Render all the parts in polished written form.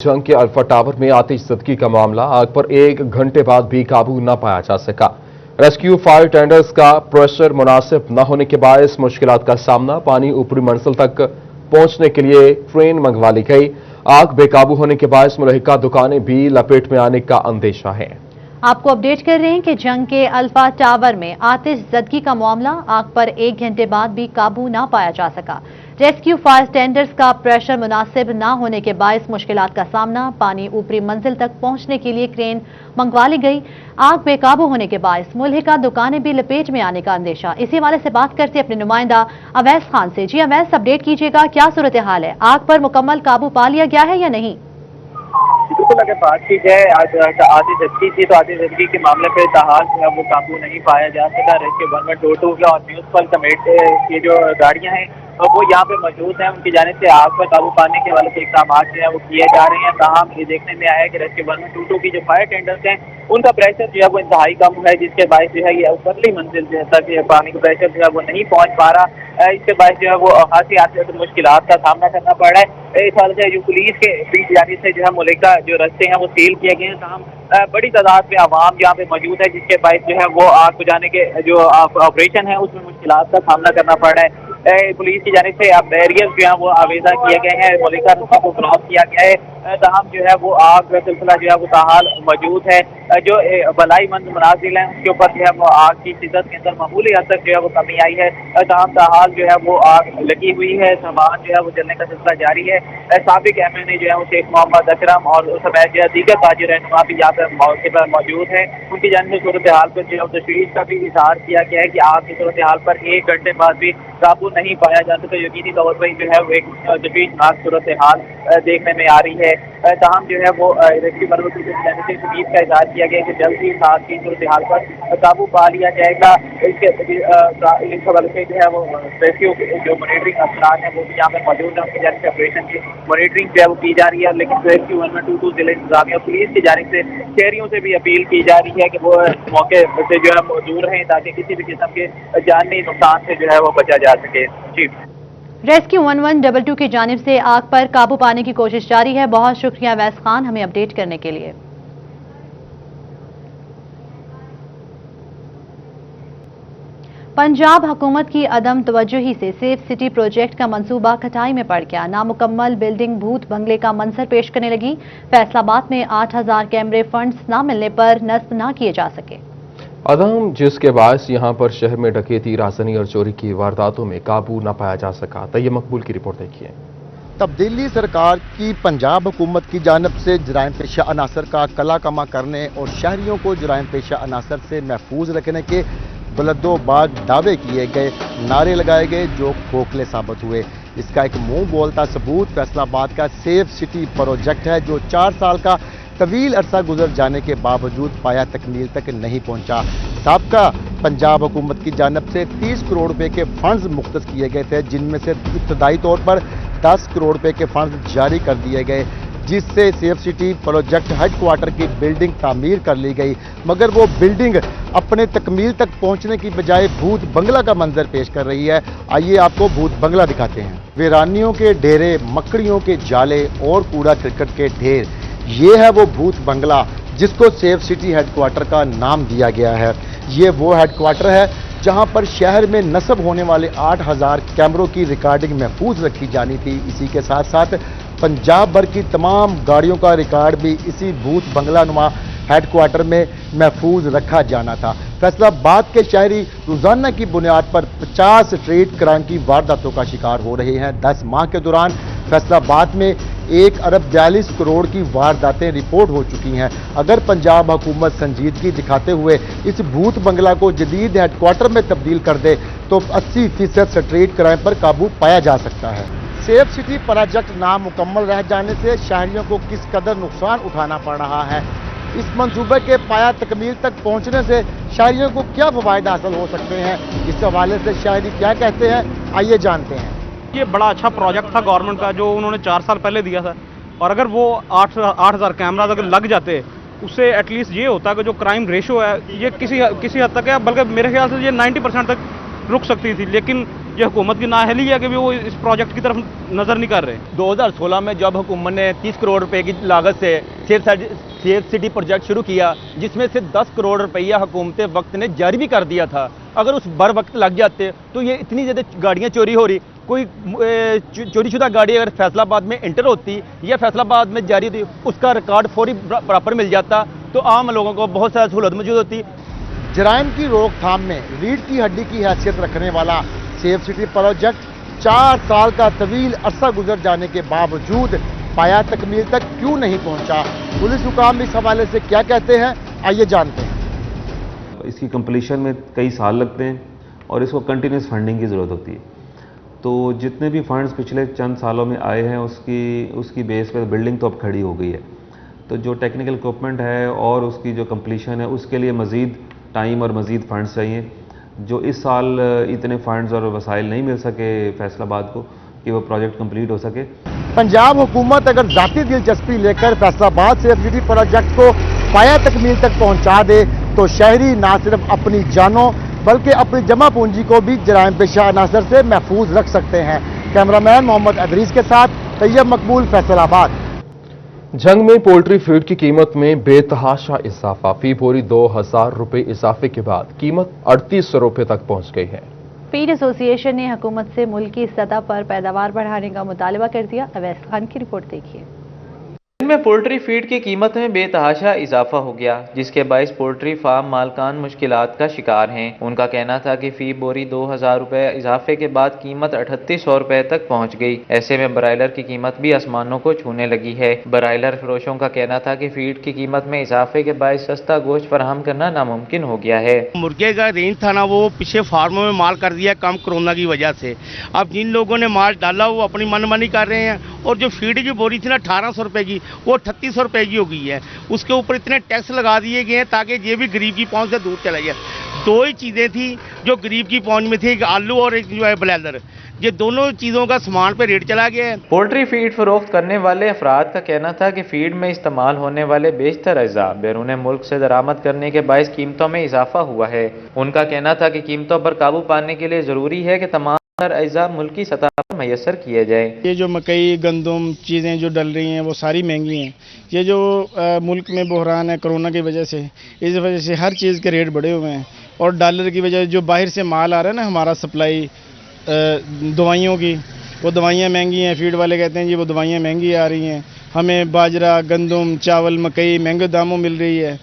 जंग के alpha tower में आतिशज़दगी का मामला, आग पर 1 घंटे बाद भी काबू न पाया जा सका। रेस्क्यू फायर टेंडर्स का प्रेशर मुनासिब न होने के बायस मुश्किलात का सामना, पानी ऊपरी मंजिल तक पहुंचने के लिए ट्रेन मंगवा ली गई। आग बेकाबू होने के बायस मुलहिका दुकानें भी लपेट में आने का अंदेशा है। आपको अपडेट कर रहे हैं कि जंग के अल्फा टावर में आतिशज़दगी का मामला, आग पर 1 घंटे बाद भी काबू न पाया जा सका। रेस्क्यू फायर टेंडर्स का प्रेशर मुनासिब न होने के बायस मुश्किलात का सामना, पानी ऊपरी मंजिल तक पहुंचने के लिए क्रेन मंगवा ली गई। आग बेकाबू होने के बायस मुल्हिका दुकानें भी लपेट में आने का अंदेशा। इसी वाले से बात करते अपने नुमाइंदा अवैस खान से। जी अवैस, अपडेट कीजिएगा, क्या सूरत हाल है? आग पर मुकम्मल काबू पा लिया गया है या नहीं? बिल्कुल, अगर बात की जाए आज आतिशज़दगी की, तो आतिशज़दगी के मामले पे ताहाल जो है वो काबू नहीं पाया जा सका। रेस्क्यू 122 और म्यूनसिपल कमेटी की जो गाड़ियां हैं वो यहाँ पे मौजूद हैं। उनकी जानिब से आग पर काबू पाने के वाले इक़दाम जो है वो किए जा रहे हैं। ताहम ये देखने में आया है कि रेस्क्यू 122 की जो फायर टेंडर्स हैं उनका प्रेशर जो है वो इंतहाई कम है, जिसके बायस जो है ये ऊपरली मंजिल जो है तक पानी का प्रेशर जो है वो नहीं पहुँच पा रहा। इसके बायस जो है वो खासी मुश्किलात का सामना करना पड़ रहा है। इस हाल से जो पुलिस के बीच जानिब से जो है मुल्हिका जो रास्ते हैं वो सील किए गए हैं। ताहम बड़ी तादाद में आवाम यहाँ पे मौजूद है, जिसके बायस जो है वो आग बुझाने के जो ऑपरेशन है उसमें मुश्किलात का सामना करना पड़ रहा है। पुलिस की जानिब से अब बैरियर्स जो है वो आवेजा किए गए हैं, मुल्हिका रास्ते को ब्लॉक किया गया है। ताहम जो है वो आग का सिलसिला जो है वो ताहाल मौजूद है। जो बलाई मंद मनाजिल हैं उसके ऊपर जो है वो आग की शिद्दत के अंदर मामूली हद तक जो है वो कमी आई है। ताहम ताहाल जो है वो आग लगी हुई है, सामान जो है वो जलने का सिलसिला जारी है। साबिक MNA जो है वो शेख मोहम्मद अकरम और उस समय जो है दीगर ताजिर रहनुमा भी यहाँ पर मौके पर मौजूद है। उनकी जानिब से सूरत हाल पर जो है तशवीश का भी इजहार किया गया है कि आग की सूरत हाल पर 1 घंटे बाद भी काबू नहीं पाया जा सका। यकीनी तौर पर जो है वो एक तशवीशनाक सूरत हाल देखने में आ रही है। ताहम जो है वो रेस्क्यू की जानिब से उम्मीद का इजहार किया गया कि जल्द ही आग की सूरत हाल पर काबू पा लिया जाएगा। इस हवाले से जो है वो रेस्क्यू जो मॉनिटरिंग अफसरान है वो भी यहाँ पर मौजूद है। उनकी जानिब से ऑपरेशन की मॉनिटरिंग जो है वो की जा रही है, लेकिन रेस्क्यू 122 जिले इंतजामिया पुलिस की जानिब से शहरियों से भी अपील की जा रही है कि वो मौके से जो है वो दूर रहें ताकि किसी भी किस्म के जानी नुकसान से जो है वो बचा जा सके। जी, रेस्क्यू 112 की जानिब से आग पर काबू पाने की कोशिश जारी है। बहुत शुक्रिया अवैस खान हमें अपडेट करने के लिए। पंजाब हुकूमत की अदम तवज्जुही से सेफ सिटी प्रोजेक्ट का मंसूबा खटाई में पड़ गया। नामुकम्मल बिल्डिंग भूत बंगले का मंजर पेश करने लगी। फैसलाबाद में 8000 कैमरे फंड्स न मिलने पर नस्ब न किए जा सके। अदम जिसके बायस यहां पर शहर में डकैती, राजनी और चोरी की वारदातों में काबू न पाया जा सका। तैयब मकबूल की रिपोर्ट देखिए। तब्दीली सरकार की पंजाब हुकूमत की जानब से जराइम पेशा अनासर का कला कमा करने और शहरियों को जराइम पेशा अनासर से महफूज रखने के बुलंदोबाज दावे किए गए, नारे लगाए गए जो खोखले साबित हुए। इसका एक मुंह बोलता सबूत फैसलाबाद का सेफ सिटी प्रोजेक्ट है, जो 4 साल का तवील अरसा गुजर जाने के बावजूद पाया तकमील तक नहीं पहुंचा। साबका पंजाब हुकूमत की जानब से 30 करोड़ रुपए के फंड्स मुख्तस किए गए थे, जिनमें से इब्तदाई तौर पर 10 करोड़ रुपए के फंड्स जारी कर दिए गए, जिससे सेफ सिटी प्रोजेक्ट हेडक्वार्टर की बिल्डिंग तामीर कर ली गई। मगर वो बिल्डिंग अपने तकमील तक पहुंचने की बजाय भूत बंगला का मंजर पेश कर रही है। आइए आपको भूत बंगला दिखाते हैं। वीरानियों के डेरे, मकड़ियों के जाले और कूड़ा करकट के ढेर, ये है वो भूत बंगला जिसको सेफ सिटी हेडक्वार्टर का नाम दिया गया है। ये वो हेडक्वार्टर है जहां पर शहर में नस्ब होने वाले 8000 कैमरों की रिकॉर्डिंग महफूज रखी जानी थी। इसी के साथ साथ पंजाब भर की तमाम गाड़ियों का रिकॉर्ड भी इसी भूत बंगला नुमा हेडक्वार्टर में महफूज रखा जाना था। फैसलाबाद के शहरी रोजाना की बुनियाद पर 50 स्ट्रीट क्राइम की वारदातों का शिकार हो रहे हैं। 10 माह के दौरान फैसलाबाद में 1 अरब 42 करोड़ की वारदातें रिपोर्ट हो चुकी हैं। अगर पंजाब हुकूमत संजीदगी दिखाते हुए इस भूत बंगला को जदीद हेडक्वार्टर में तब्दील कर दे तो 80% स्ट्रीट क्राइम पर काबू पाया जा सकता है। सेफ सिटी प्रोजेक्ट नामुकम्मल रह जाने से शहरियों को किस कदर नुकसान उठाना पड़ रहा है, इस मंसूबे के पाया तकमील तक पहुंचने से शहरियों को क्या फ़वायद हासिल हो सकते हैं, इस हवाले से शहरी क्या कहते हैं, आइए जानते हैं। ये बड़ा अच्छा प्रोजेक्ट था गवर्नमेंट का जो उन्होंने 4 साल पहले दिया था, और अगर वो 8000 कैमराज अगर लग जाते उससे एटलीस्ट ये होता कि जो क्राइम रेशो है ये किसी हद तक है, बल्कि मेरे ख्याल से ये 90% तक रुक सकती थी। लेकिन ये हुकूमत की नाअहली है कि वो इस प्रोजेक्ट की तरफ नज़र नहीं कर रहे। 2016 में जब हुकूमत ने 30 करोड़ रुपए की लागत से सेफ सिटी प्रोजेक्ट शुरू किया, जिसमें से 10 करोड़ रुपया हुकूमत वक्त ने जारी भी कर दिया था, अगर उस बर वक्त लग जाते तो ये इतनी ज़्यादा गाड़ियाँ चोरी हो रही, कोई चोरीशुदा गाड़ी अगर फैसलाबाद में एंटर होती या फैसलाबाद में जारी होती, उसका रिकॉर्ड फौरी बराबर मिल जाता तो आम लोगों को बहुत सारी सहूलत मौजूद होती। जराइम की रोकथाम में रीढ़ की हड्डी की हैसियत रखने वाला सेफ सिटी प्रोजेक्ट 4 साल का तवील अरसा गुजर जाने के बावजूद पाया तकमील तक क्यों नहीं पहुंचा? पुलिस हुकाम इस हवाले से क्या कहते हैं, आइए जानते हैं। इसकी कंप्लीशन में कई साल लगते हैं और इसको कंटिन्यूस फंडिंग की ज़रूरत होती है। तो जितने भी फंड्स पिछले चंद सालों में आए हैं उसकी बेस पर बिल्डिंग तो अब खड़ी हो गई है। तो जो टेक्निकल इक्विपमेंट है और उसकी जो कंप्लीशन है उसके लिए मज़ीद टाइम और मज़ीद फंड्स चाहिए, जो इस साल इतने फंड्स और वसाइल नहीं मिल सके फैसलाबाद को कि वो प्रोजेक्ट कंप्लीट हो सके। पंजाब हुकूमत अगर ज़ाती दिलचस्पी लेकर फैसलाबाद सेफ सिटी प्रोजेक्ट को पाया तकमील तक पहुंचा दे तो शहरी ना सिर्फ अपनी जानों बल्कि अपनी जमा पूंजी को भी जराइम पेशा अनासर से महफूज रख सकते हैं। कैमरामैन मोहम्मद अदरीस के साथ तैयब मकबूल, फैसलाबाद। जंग में पोल्ट्री फीड की कीमत में बेतहाशा इजाफा, फी बोरी 2000 रुपए इजाफे के बाद कीमत 3800 रुपए तक पहुंच गई है। फीड एसोसिएशन ने हुकूमत से मुल्क की सतह पर पैदावार बढ़ाने का मुतालबा कर दिया। अवैस खान की रिपोर्ट देखिए। में पोल्ट्री फीड की कीमत में बेतहाशा इजाफा हो गया, जिसके बायस पोल्ट्री फार्म मालकान मुश्किलात का शिकार हैं। उनका कहना था कि फी बोरी 2000 रुपए इजाफे के बाद कीमत 3800 रुपए तक पहुंच गई। ऐसे में ब्रायलर की कीमत भी आसमानों को छूने लगी है। ब्रायलर फरोशों का कहना था कि फीड की कीमत में इजाफे के बायस सस्ता गोश्त फराहम करना नामुमकिन हो गया है। मुर्गे का रेंज था ना, वो पीछे फार्मों में माल कर दिया कम कोरोना की वजह से। अब जिन लोगों ने माल डाला वो अपनी मनमानी कर रहे हैं, और जो फीड की बोरी थी ना 1800 रुपए की, वो 3800 रुपए की हो गई है। उसके ऊपर इतने टैक्स लगा दिए गए हैं ताकि ये भी गरीब की पहुंच से दूर चला जाए। दो ही चीज़ें थी जो गरीब की पहुंच में थी, एक आलू और एक जो है ब्लेंडर। ये दोनों चीज़ों का सामान पे रेट चला गया है। पोल्ट्री फीड फरोख्त करने वाले अफराद का कहना था कि फीड में इस्तेमाल होने वाले बेशतर अज्जा बैरून मुल्क से दरामद करने के बायस कीमतों में इजाफा हुआ है। उनका कहना था कि कीमतों पर काबू पाने के लिए ज़रूरी है कि तमाम अज्जा मुल्की सतह पर मैसर किए जाए। ये जो मकई गंदम चीज़ें जो डल रही हैं वो सारी महंगी हैं। ये जो मुल्क में बहरान है कोरोना की वजह से, इस वजह से हर चीज़ के रेट बढ़े हुए हैं, और डॉलर की वजह से जो बाहर से माल आ रहा है ना हमारा सप्लाई दवाइयों की, वो दवाइयाँ महंगी हैं। फीड वाले कहते हैं जी वो दवाइयाँ महंगी आ रही हैं, हमें बाजरा गंदम चावल मकई महंगे दामों मिल रही है,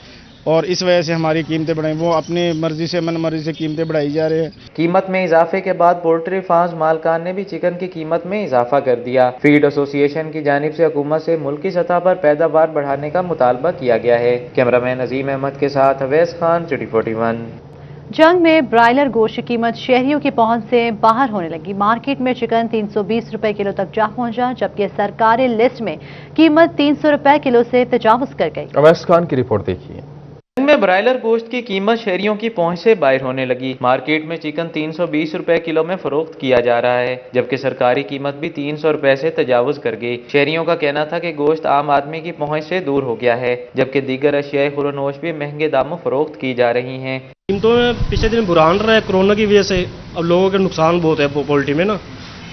और इस वजह से हमारी कीमतें बढ़ाई। वो अपनी मर्जी से मन मर्जी से कीमतें बढ़ाई जा रहे हैं। कीमत में इजाफे के बाद पोल्ट्री फार्म्स मालकान ने भी चिकन की कीमत में इजाफा कर दिया। फीड एसोसिएशन की जानिब से हुकूमत से मुल्की सतह पर पैदावार बढ़ाने का मुतालबा किया गया है। कैमरामैन अजीम अहमद के साथ अवैस खान, सिटी 41। जंग में ब्रायलर गोश्त की कीमत शहरियों की पहुंच से बाहर होने लगी। मार्केट में चिकन 320 रुपए किलो तक जा पहुंचा, जबकि सरकारी लिस्ट में कीमत 300 रुपए किलो से तजावुज कर गई। अवैस खान की रिपोर्ट देखिए। में ब्रायलर गोश्त की कीमत शहरियों की पहुंच से बाहर होने लगी। मार्केट में चिकन 320 रुपए किलो में फरोख्त किया जा रहा है, जबकि सरकारी कीमत भी 300 रुपए से तजावुज कर गई। शहरियों का कहना था कि गोश्त आम आदमी की पहुंच से दूर हो गया है, जबकि दीगर अशियाए खुरनोश भी महंगे दामों फरोख्त की जा रही हैं। कीमतों में पिछले दिन बुरान रहा है कोरोना की वजह से। अब लोगों के नुकसान बहुत है पोल्ट्री में ना।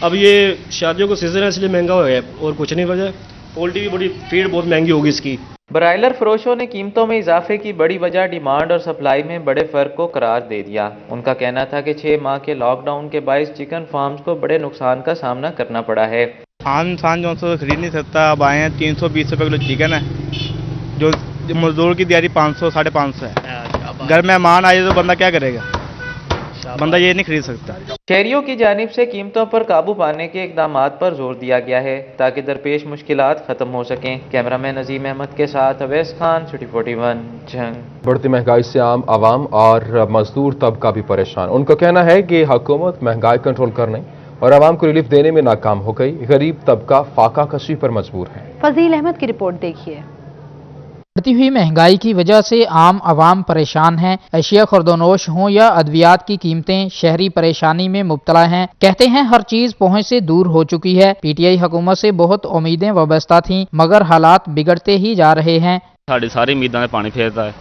अब ये शादियों का सीजन है इसलिए महंगा हो गया, और कुछ नहीं वजह। पोल्ट्री भी बड़ी फीड बहुत महंगी होगी इसकी। ब्रायलर फरोशों ने कीमतों में इजाफे की बड़ी वजह डिमांड और सप्लाई में बड़े फर्क को करार दे दिया। उनका कहना था कि 6 माह के लॉकडाउन के बायस चिकन फार्म्स को बड़े नुकसान का सामना करना पड़ा है। आम इंसान जो तो खरीद नहीं सकता। अब आए हैं 320 रुपये किलो चिकन है, जो मजदूर की दिहाड़ी 500 550 है। घर मेहमान आए तो बंदा क्या करेगा, बंदा ये नहीं खरीद सकता। शहरियों की जानिब से कीमतों पर काबू पाने के इकदामात पर जोर दिया गया है ताकि दरपेश मुश्किलात खत्म हो सकें। कैमरामैन अजीम अहमद के साथ अवैस खान, सिटी 41। जंग। बढ़ती महंगाई से आम आवाम और मजदूर तबका भी परेशान। उनका कहना है कि हुकूमत महंगाई कंट्रोल करने और आवाम को रिलीफ देने में नाकाम हो गई। गरीब तबका फाका कशी पर मजबूर है। फजील अहमद की रिपोर्ट देखिए। बढ़ती हुई महंगाई की वजह से आम आवाम परेशान हैं। अशिया खुर्दोनोश हों या अद्वियात की कीमतें, शहरी परेशानी में मुब्तला हैं। कहते हैं हर चीज पहुंच से दूर हो चुकी है। पीटीआई हुकूमत से बहुत उम्मीदें वाबस्ता थीं, मगर हालात बिगड़ते ही जा रहे हैं। साड़ी सारी उम्मीदों ने पानी फेरता है।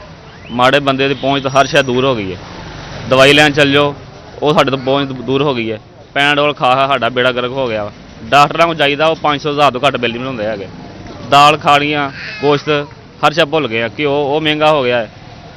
माड़े बंदे की पहुंच तो हर शय दूर हो गई है। दवाई लैन चल जाओ, वो साढ़े तो पहुंच दूर हो गई है। ਪੈਂਡੋਲ ਖਾ ਸਾਡਾ ਬੇੜਾ ਗਰਕ ਹੋ ਗਿਆ। ਡਾਕਟਰਾਂ ਕੋਲ ਜਾਈਦਾ ਉਹ 500,000 ਤੋਂ ਘੱਟ ਬਿੱਲ ਨਹੀਂ ਬਣਾਉਂਦੇ ਹੈਗੇ। ਦਾਲ ਖਾਣੀਆਂ, ਗੋਸ਼ਤ हर शब भुल गया कि वो महंगा हो गया है,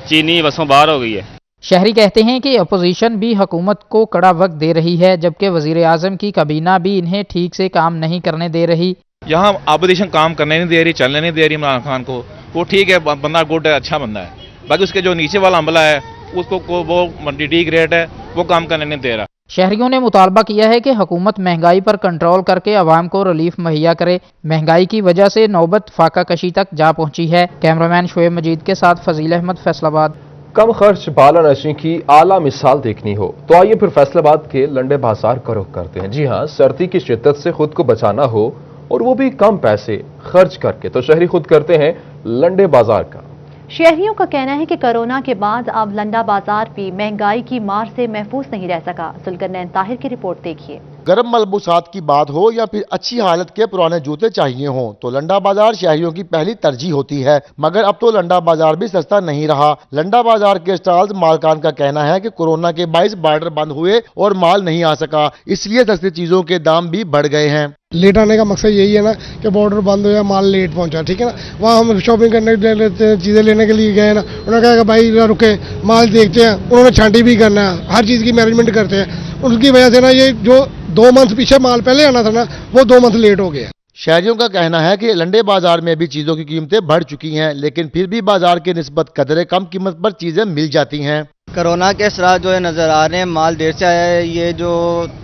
चीनी बसों बाहर हो गई है। शहरी कहते हैं कि अपोजिशन भी हुकूमत को कड़ा वक्त दे रही है, जबकि वजीर आजम की काबीना भी इन्हें ठीक से काम नहीं करने दे रही। यहाँ अपोजिशन काम करने नहीं दे रही, चलने नहीं दे रही इमरान खान को। वो ठीक है, बंदा गुड है, अच्छा बंदा है, बाकी उसके जो नीचे वाला अमला है उसको वो डी ग्रेड है, वो काम करने नहीं दे रहा। शहरियों ने मुतालबा किया है कि हुकूमत महंगाई पर कंट्रोल करके अवाम को रिलीफ मुहैया करे। महंगाई की वजह से नौबत फाका कशी तक जा पहुंची है। कैमरामैन शोएब मजीद के साथ फजील अहमद, फैसलाबाद। कम खर्च बाला नशी की आला मिसाल देखनी हो तो आइए फिर फैसलाबाद के लंडे बाजार का रुख करते हैं। जी हां, सर्दी की शिद्दत से खुद को बचाना हो और वो भी कम पैसे खर्च करके, तो शहरी खुद करते हैं लंडे बाजार का। शहरियों का कहना है कि कोरोना के बाद अब लंडा बाजार भी महंगाई की मार से महफूज नहीं रह सका। जुल्करनैन ताहिर की रिपोर्ट देखिए। गर्म मलबूसात की बात हो या फिर अच्छी हालत के पुराने जूते चाहिए हों तो लंडा बाजार शहरियों की पहली तरजीह होती है, मगर अब तो लंडा बाजार भी सस्ता नहीं रहा। लंडा बाजार के स्टॉल्स मालकान का कहना है कि कोरोना के बाइस बॉर्डर बंद हुए और माल नहीं आ सका, इसलिए सस्ती चीजों के दाम भी बढ़ गए हैं। लेट आने का मकसद यही है ना कि बॉर्डर बंद हो या माल लेट पहुंचा, ठीक है ना। वहाँ हम शॉपिंग करने चीज़ें लेने के लिए गए ना, उन्होंने कहा कि भाई रुके माल देखते हैं, उन्होंने छांटी भी करना है, हर चीज़ की मैनेजमेंट करते हैं। उसकी वजह से ना ये जो 2 मंथ पीछे माल पहले आना था ना, वो 2 मंथ लेट हो गया। शहरियों का कहना है कि लंडे बाजार में भी चीजों की कीमतें बढ़ चुकी हैं, लेकिन फिर भी बाजार के निस्बत कदरे कम कीमत पर चीजें मिल जाती हैं। कोरोना के असरात जो है नजर आ रहे हैं, माल देर से आया है, ये जो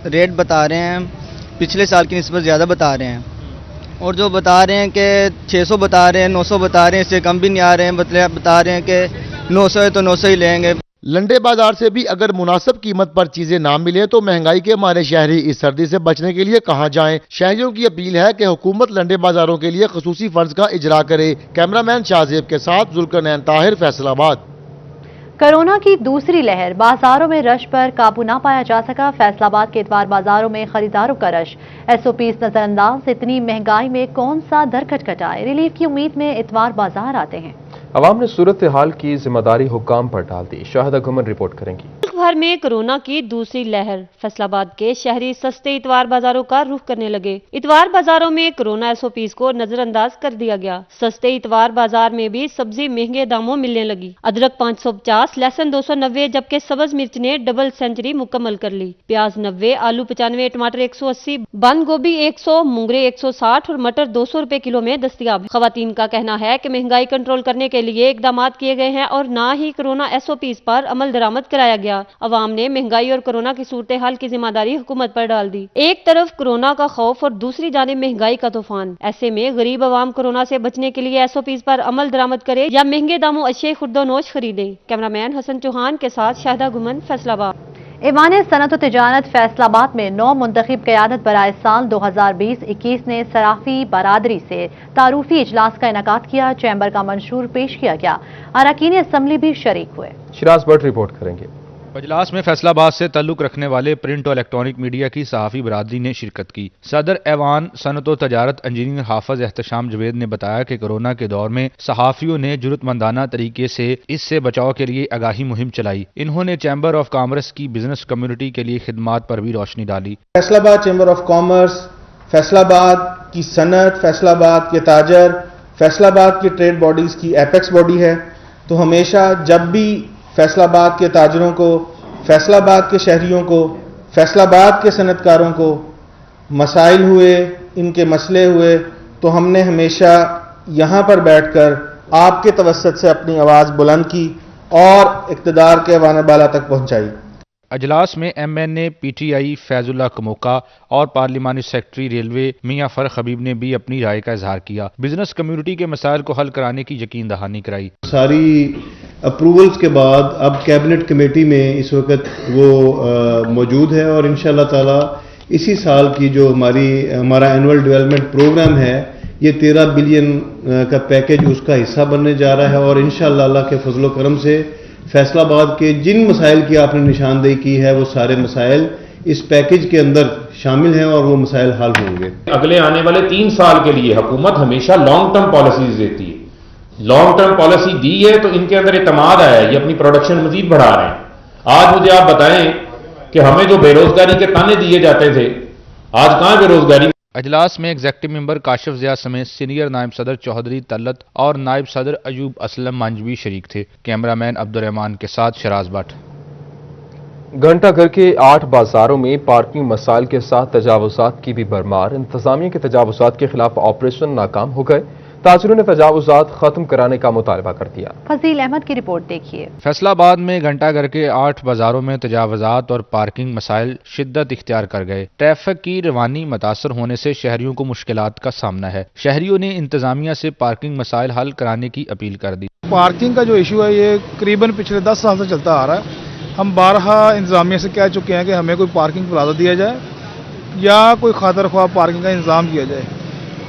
रेट बता रहे हैं पिछले साल की निस्बत ज़्यादा बता रहे हैं, और जो बता रहे हैं कि 600 बता रहे हैं, 900 बता रहे हैं, इससे कम भी नहीं आ रहे हैं, बता रहे हैं कि 900 है तो 900 ही लेंगे। लंडे बाजार से भी अगर मुनासिब कीमत पर चीजें ना मिले तो महंगाई के मारे शहरी इस सर्दी से बचने के लिए कहां जाएं। शहरियों की अपील है कि हुकूमत लंडे बाजारों के लिए खसूसी फंड्स का इजरा करे। कैमरामैन शाहजेब के साथ जुल्करनैन ताहिर, फैसलाबाद। कोरोना की दूसरी लहर, बाजारों में रश पर काबू ना पाया जा सका। फैसलाबाद के इतवार बाजारों में खरीदारों का रश। SOPs नजरअंदाज, इतनी महंगाई में कौन सा दर खटखटाए। रिलीफ की उम्मीद में इतवार बाजार आते हैं। अवाम ने सूरत हाल की जिम्मेदारी हुक्काम पर डाल दी। शाहिदा गुमन रिपोर्ट करेंगी। मुल्क भर में कोरोना की दूसरी लहर, फैसलाबाद के शहरी सस्ते इतवार बाजारों का रुख करने लगे। इतवार बाजारों में कोरोना SOPs को नजरअंदाज कर दिया गया। सस्ते इतवार बाजार में भी सब्जी महंगे दामों मिलने लगी। अदरक 550, लहसुन 290, जबकि सब्ज मिर्च ने डबल सेंचुरी मुकम्मल कर ली। प्याज 90, आलू 95, टमाटर 180, बंद गोभी 100, मूंगरे 160 और मटर 200 रुपए किलो में दस्तयाब। खवातीन का कहना है कि महंगाई कंट्रोल करने के लिए इकदाम किए गए हैं और न ही कोरोना SOPs पर अमल दरामद कराया गया। अवाम ने महंगाई और कोरोना की सूरत हाल की जिम्मेदारी हुकूमत पर डाल दी। एक तरफ कोरोना का खौफ और दूसरी जानिब महंगाई का तूफान। ऐसे में गरीब अवाम कोरोना से बचने के लिए SOPs पर अमल दरामद करे या महंगे दामों अशिया खुर्दोनोश खरीदे। कैमरामैन हसन चौहान के साथ शाहिदा गुमन, फैसलाबाद। ईवान सनत व तिजारत फैसलाबाद में नौ मुंतखब क़यादत बराए साल 2020-21 ने सराफी बरादरी से तारुफी इजलास का इनेकाद किया। चैम्बर का मंशूर पेश किया गया। अरकान असम्बली भी शरीक हुए। शिराज भट्ट रिपोर्ट करेंगे। इजलास में फैसलाबाद से ताल्लुक रखने वाले प्रिंट और इलेक्ट्रॉनिक मीडिया की सहाफ़ी बरादरी ने शिरकत की। सदर ऐवान सनत व तजारत इंजीनियर हाफिज एहतशाम जवेद ने बताया कि कोरोना के दौर में सहाफ़ियों ने जुर्रतमंदाना तरीके से इससे बचाव के लिए आगाही मुहिम चलाई। इन्होंने चैम्बर ऑफ कॉमर्स की बिजनेस कम्युनिटी के लिए खिदमात पर भी रोशनी डाली। Faisalabad chamber of commerce, Faisalabad की सनत, फैसलाबाद के ताजर, फैसलाबाद की ट्रेड बॉडीज़ की एपेक्स बॉडी है। तो हमेशा जब भी फैसलाबाद के ताजरों को, फैसलाबाद के शहरियों को, फैसलाबाद के सनतकारों को मसाइल हुए, इनके मसले हुए, तो हमने हमेशा यहाँ पर बैठकर आपके तवस्सुत से अपनी आवाज़ बुलंद की और इक़्तिदार के वाने बाला तक पहुँचाई। अजलास में MNA PTI फैजुल्ला कमोका और पार्लिमानी सेक्रेटरी रेलवे मियां फरख हबीब ने भी अपनी राय का इजहार किया। बिजनेस कम्युनिटी के मसाइल को हल कराने की यकीन दहानी कराई। सारी अप्रूवल्स के बाद अब कैबिनेट कमेटी में इस वक्त वो मौजूद है और इंशाअल्लाह ताला इसी साल की जो हमारा एनुअल डेवलपमेंट प्रोग्राम है, ये 13 बिलियन का पैकेज उसका हिस्सा बनने जा रहा है। और इंशाअल्लाह अल्लाह के फजलो करम से फैसलाबाद के जिन मसाइल की आपने निशानदेही की है वो सारे मसाइल इस पैकेज के अंदर शामिल हैं और वो मसाइल हल होंगे। अगले आने वाले 3 साल के लिए हुकूमत हमेशा लॉन्ग टर्म पॉलिसीज देती है। लॉन्ग टर्म पॉलिसी दी है तो इनके अंदर एतमाद आया है, ये अपनी प्रोडक्शन मजीद बढ़ा रहे हैं। आज मुझे आप बताएं कि हमें जो बेरोजगारी के ताने दिए जाते थे, आज कहाँ बेरोजगारी। अजलास में एग्जेक्टिव मेंबर काशिफ ज़िया समेत सीनियर नायब सदर चौधरी तल्लत और नायब सदर अयूब असलम मांझवी शरीक थे। कैमरामैन अब्दुर्रहमान के साथ शराज भट्ट। घंटाघर के 8 बाजारों में पार्किंग मसाइल के साथ तजावुजात की भी भरमार। इंतजामिया के तजावुजात के खिलाफ ऑपरेशन नाकाम हो गए। ताजरों ने तजावुजात खत्म कराने का मुतालबा कर दिया। फजील अहमद की रिपोर्ट देखिए। फैसलाबाद में घंटाघर के 8 बाजारों में तजावुजात और पार्किंग मसाइल शिद्दत इख्तियार कर गए। ट्रैफिक की रवानी मुतासर होने से शहरियों को मुश्किलात का सामना है। शहरियों ने इंतजामिया से पार्किंग मसाइल हल कराने की अपील कर दी। पार्किंग का जो इशू है ये करीबन पिछले 10 साल से चलता आ रहा है। हम बारहा इंतजामिया से कह चुके हैं कि हमें कोई पार्किंग प्लाजा दिया जाए या कोई खातर ख्वाह पार्किंग का इंतजाम किया जाए।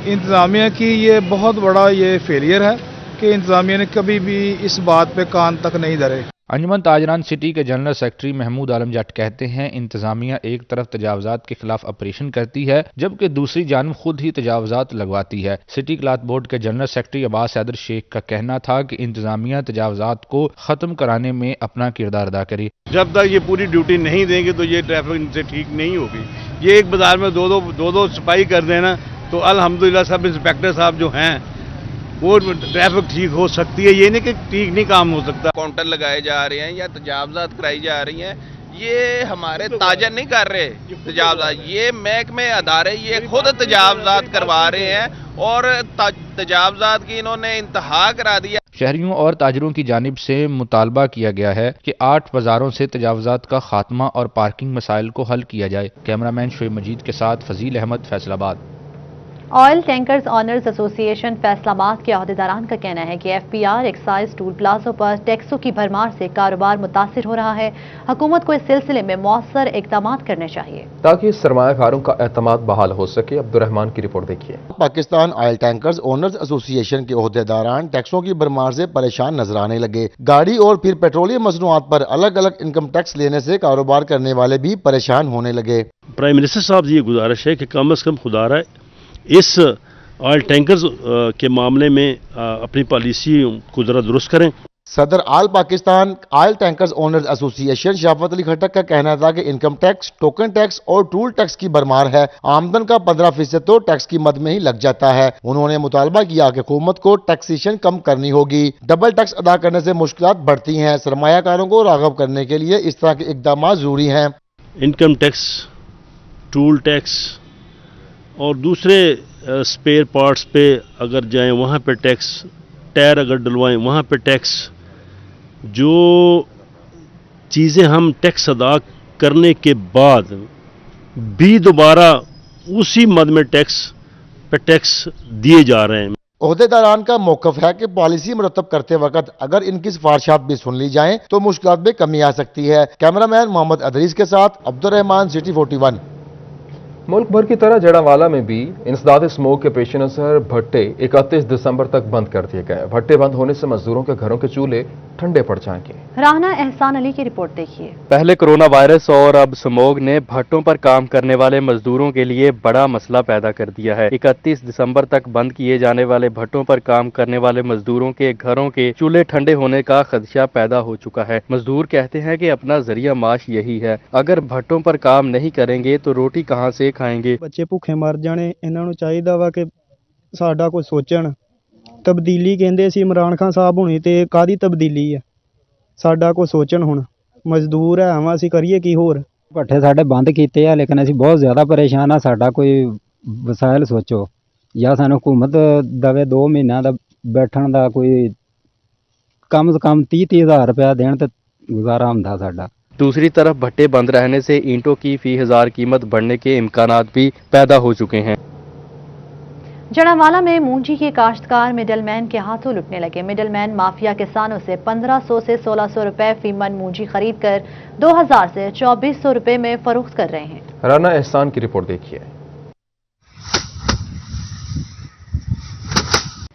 इंतजामिया की ये बहुत बड़ा ये फेलियर है कि इंतजामिया ने कभी भी इस बात पे कान तक नहीं धरे। अंजुमन ताजरान सिटी के जनरल सेक्रेटरी महमूद आलम जट कहते हैं, इंतजामिया एक तरफ तजावुजात के खिलाफ ऑपरेशन करती है जबकि दूसरी जानब खुद ही तजावुजात लगवाती है। सिटी क्लॉथ बोर्ड के जनरल सेक्रेटरी अब्बास हैदर शेख का कहना था कि इंतजामिया तजावुजात को खत्म कराने में अपना किरदार अदा करे। जब तक ये पूरी ड्यूटी नहीं देंगे तो ये ट्रैफिक इनसे ठीक नहीं होगी। ये एक बाजार में दो सिपाही कर देना तो अल्हम्दुलिल्लाह सब इंस्पेक्टर साहब जो हैं वो ट्रैफिक ठीक हो सकती है। ये नहीं कि ठीक नहीं काम हो सकता। काउंटर लगाए जा रहे हैं या तजावजात कराई जा रही हैं, ये हमारे ताजर नहीं कर रहे तजावजात, ये महकमे अदारे ये खुद तजावजात करवा रहे हैं और तजावजात की इन्होंने इंतहा करा दिया। शहरियों और ताजरों की जानिब से मुतालबा किया गया है कि 8 बाजारों से तजावुजात का खात्मा और पार्किंग मसाइल को हल किया जाए। कैमरामैन शोएब मजीद के साथ Fazeel Ahmed, Faisalabad. Oil tankers owners association Faisalabad के अहदेदारान का कहना है कि एफपीआर एक्साइज टूल प्लाजों पर टैक्सों की भरमार से कारोबार मुतासिर हो रहा है। हुकूमत को इस सिलसिले में मौसर इकदाम करने चाहिए ताकि सरमायाकारों का एतमाद बहाल हो सके। अब्दुर्रहमान की रिपोर्ट देखिए। Pakistan oil tankers owners association के अहदेदारान टैक्सों की भरमार से परेशान नजर आने लगे। गाड़ी और फिर पेट्रोलियम मसनूआत पर अलग अलग इनकम टैक्स लेने से कारोबार करने वाले भी परेशान होने लगे। प्राइम मिनिस्टर साहब से ये गुजारिश है कि कम अज कम खुदा रहा है इस ऑयल टैंकर्स के मामले में अपनी पॉलिसी को जरा दुरुस्त करें। सदर All Pakistan oil tankers owners association Sharafat Ali Khattak का कहना था कि इनकम टैक्स, टोकन टैक्स और टूल टैक्स की भरमार है। आमदन का 15% तो टैक्स की मद में ही लग जाता है। उन्होंने मुतालबा किया कि हुकूमत को टैक्सेशन कम करनी होगी। डबल टैक्स अदा करने से मुश्किलात बढ़ती हैं। सरमायाकारों को राग़िब करने के लिए इस तरह के इक़दाम जरूरी हैं। इनकम टैक्स, टूल टैक्स और दूसरे स्पेयर पार्ट्स पे अगर जाएं वहाँ पे टैक्स, टायर अगर डलवाएं वहाँ पे टैक्स, जो चीज़ें हम टैक्स अदा करने के बाद भी दोबारा उसी मद में टैक्स पे टैक्स दिए जा रहे हैं। ओहदेदारान का मौक़िफ़ है कि पॉलिसी मुरतब करते वक्त अगर इनकी सिफारिशात भी सुन ली जाएं तो मुश्किलात में कमी आ सकती है। कैमरामैन मोहम्मद अदरीस के साथ अब्दुर्रहमान, सिटी 41। मुल्क भर की तरह जड़ावाला में भी इंसदाद स्मोक के पेश नज़र भट्टे 31 दिसंबर तक बंद कर दिए गए। भट्टे बंद होने से मजदूरों के घरों के चूल्हे ठंडे पड़ जाएंगे। राहना एहसान अली की रिपोर्ट देखिए। पहले कोरोना वायरस और अब स्मोग ने भट्टों पर काम करने वाले मजदूरों के लिए बड़ा मसला पैदा कर दिया है। 31 दिसंबर तक बंद किए जाने वाले भट्टों पर काम करने वाले मजदूरों के घरों के चूल्हे ठंडे होने का खदशा पैदा हो चुका है। मजदूर कहते हैं कि अपना जरिया माश यही है, अगर भट्टों पर काम नहीं करेंगे तो रोटी कहाँ से खाएंगे। बच्चे भुखे मर जाने। इन्हां नूं चाहीदा वा कि साडा कोई सोचण। तब्दीली कहंदे सी इमरान खान साहब हुणी ते कादी तब्दीली है, साडा कोई सोचण। हुण मजदूर है आवां असीं करिए की होर। भट्ठे साडे बंद कीते आ लेकिन असीं बहुत ज़्यादा परेशान आ। साडा कोई वसाइल सोचो या सानूं हुकूमत दवे 2 महीनों दा बैठण दा कोई कम से कम 30-30 हज़ार रुपया देण ते गुजारा हुंदा साडा। दूसरी तरफ भट्टे बंद रहने से ईंटों की फी हजार कीमत बढ़ने के इम्कानात भी पैदा हो चुके हैं। जड़ावाला में मूंजी के काश्तकार मिडलमैन के हाथों लुटने लगे। मिडलमैन माफिया किसानों से 1500 से 1600 रुपए फी मन मूंजी खरीद कर 2000 से 2400 रुपए में फरोख्त कर रहे हैं। राना एहसान की रिपोर्ट देखिए।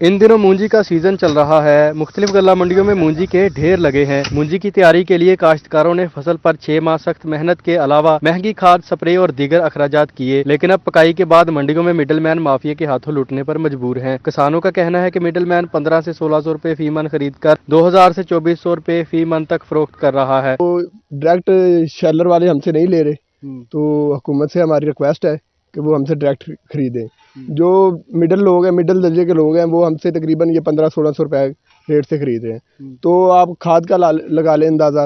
इन दिनों मूंजी का सीजन चल रहा है। मुख्तलिफ गल्ला मंडियों में मूंजी के ढेर लगे हैं। मूंजी की तैयारी के लिए काश्तकारों ने फसल पर 6 माह सख्त मेहनत के अलावा महंगी खाद, स्प्रे और दीगर अखराजात किए, लेकिन अब पकाई के बाद मंडियों में मिडलमैन माफिया के हाथों लूटने पर मजबूर हैं। किसानों का कहना है कि मिडलमैन 15 से 1600 रुपए फी मन खरीद कर 2000 से 2400 रुपए फी मन तक फरोख्त कर रहा है। डायरेक्ट शेलर वाले हमसे नहीं ले रहे, तो हुकूमत से हमारी रिक्वेस्ट है कि वो हमसे डायरेक्ट खरीदें। जो मिडिल लोग हैं, मिडिल दर्जे के लोग हैं, वो हमसे तकरीबन ये 1500-1600 रुपए रेट से खरीद रहे हैं। तो आप खाद का लगा लें अंदाज़ा।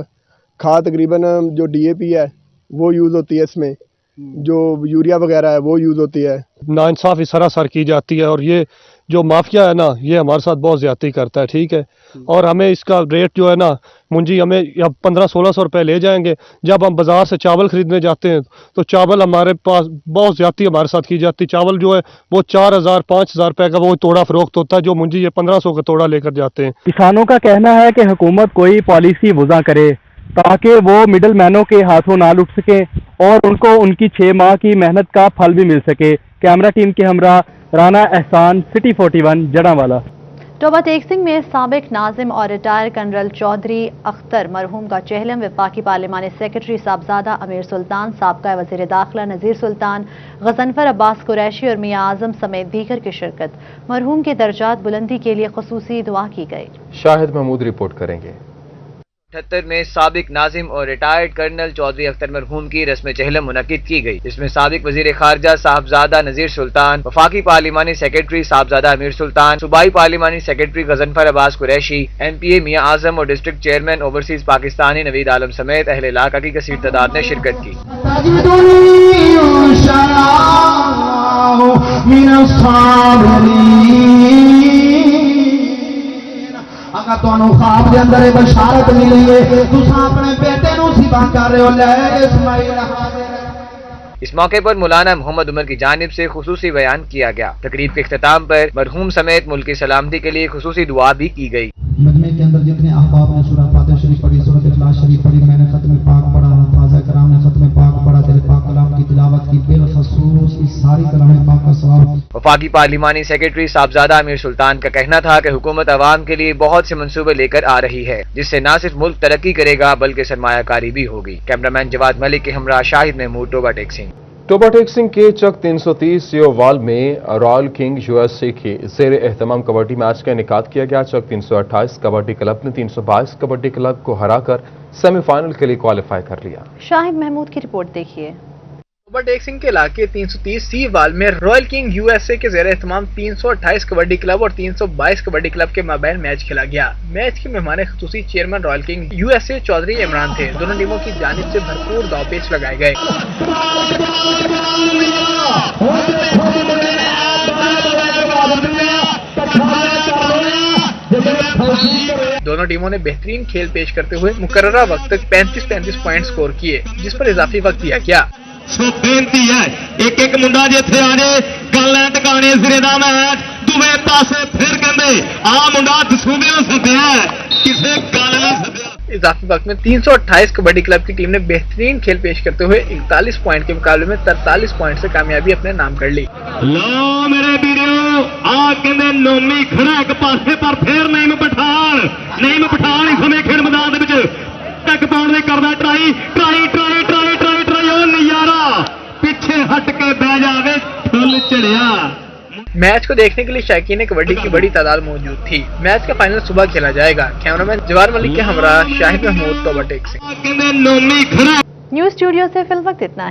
खाद तकरीबन जो DAP है वो यूज़ होती है इसमें, जो यूरिया वगैरह है वो यूज़ होती है। नाइंसाफ़ी सरासर की जाती है और ये जो माफिया है ना, ये हमारे साथ बहुत ज़्यादती करता है, ठीक है। और हमें इसका रेट जो है ना, मुंजी हमें अब 1500-1600 रुपए ले जाएंगे। जब हम बाज़ार से चावल खरीदने जाते हैं तो चावल हमारे पास बहुत ज़्यादती हमारे साथ की जाती है। चावल जो है वो 4000-5000 रुपए का वो तोड़ा फरोख्त होता है, जो मुंजी ये 1500 का तोड़ा लेकर जाते हैं। किसानों का कहना है कि हुकूमत कोई पॉलिसी वज़ा करे ताकि वो मिडल मैनों के हाथों ना लुट सके और उनको उनकी 6 माह की मेहनत का फल भी मिल सके। कैमरा टीम के हमरा राना एहसान, सिटी 41 जड़ावाला। टोबा टेक सिंह में साबिक नाजिम और रिटायर कर्नल चौधरी अख्तर मरहूम का चहलम, वफाकी पार्लिमानी सेक्रेटरी साहबजादा अमीर सुल्तान, साबका वज़ीर दाखिला नज़ीर सुल्तान, गजनफर अब्बास कुरैशी और मियाँ आजम समेत दीगर की शिरकत। मरहूम के दर्जात बुलंदी के लिए खुसूसी दुआ की गई। शाहिद महमूद रिपोर्ट करेंगे। 78 में साबिक नाजिम और रिटायर्ड कर्नल चौधरी अख्तर मरहूम की रस्म चहलम मुनक्किद की गई, जिसमें साबिक वजीर खारजा साहबजादा नजीर सुल्तान, वफाकी पार्लिमानी सेक्रेटरी साहबजादा अमीर सुल्तान, सूबाई पार्लिमानी सेक्रेटरी गजनफर अब्बास कुरैशी, MPA मियाँ आजम और district chairman overseas Pakistani Naveed Alam समेत अहले इलाका की कसीर तादाद ने शिरकत की। अगर तुहानू ख्वाब दे अंदर एक बशारत मिली है, तुम अपने बेटे नू सिबा कर रहे हो, ले इस्माइल। इस मौके पर मौलाना मोहम्मद उमर की जानिब से खुसूसी बयान किया गया। तकरीब के इख्तिताम पर मरहूम समेत मुल्क की सलामती के लिए खुसूसी दुआ भी की गई। मजमे के अंदर जितने अहबाब ने सूरह फातिहा शरीफ पढ़ी, सूरह इखलास शरीफ पढ़ी, मैंने खत्म पाक पढ़ा, फाज़ा कराम ने खत्म पाक पढ़ा, दिल पाक कलाम की तिलावत की, बेखसूस इस सारी कलाम पाक का सवाब। वफाकी पार्लिमानी सेक्रेटरी साहबजादा अमीर सुल्तान का कहना था कि हुकूमत अवाम के लिए बहुत से मंसूबे लेकर आ रही है, जिससे न सिर्फ मुल्क तरक्की करेगा बल्कि सरमायाकारी भी होगी। कैमरामैन जवाद मलिक के हमरा शाहिद महमूद, टोबा टेक सिंह। टोबा टेक सिंह के चक 330 वाल में रॉयल किंग USA के जेर एहतमाम कबड्डी मैच का इनेकाद किया गया। चक 328 कबड्डी क्लब ने 322 कबड्डी क्लब को हराकर सेमीफाइनल के लिए क्वालिफाई कर लिया। शाहिद महमूद की रिपोर्ट देखिए। टोबा टेक सिंह के इलाके 330 वाल में रॉयल किंग USA के जेर एहतमाम 328 कबड्डी क्लब और 322 कबड्डी क्लब के माबैन मैच खेला गया। मैच के मेहमान खुसूसी chairman royal king USA Chaudhry Imran थे। दोनों टीमों की जानिब से भरपूर दावपेच लगाए गए। दोनों टीमों ने बेहतरीन खेल पेश करते हुए मुकर्ररा वक्त तक 35-35 पॉइंट स्कोर किए, जिस पर इजाफी वक्त दिया गया। बेनती है एक एक मुंडा जिथे आ जाए गल टकाने सिरे दा मैच दुवे पासे फिर कहंदे आ मुंडा दसूबे सद्या किसे गल नहीं सद्या। इजाफी वक्त में 328 कबड्डी क्लब की टीम ने बेहतरीन खेल पेश करते हुए 41 पॉइंट के मुकाबले में 43 पॉइंट से कामयाबी अपने नाम कर ली। लो मेरे वीडियो आ कहंदे नोमी खड़ा एक पासे पर फिर नहीं पठान इस समय खेल मैदान दे विच टक पाउण दी करदा ट्राई ओ नजारा पीछे हट के बह जावे फुल चढ़िया। मैच को देखने के लिए शायकीन कबड्डी की बड़ी तादाद मौजूद थी। मैच का फाइनल सुबह खेला जाएगा। कैमरामैन जवाद मलिक के हमरा शाहिद महमूद, टोबा टेक सिंह। न्यूज स्टूडियो से फिल वक्त इतना ही।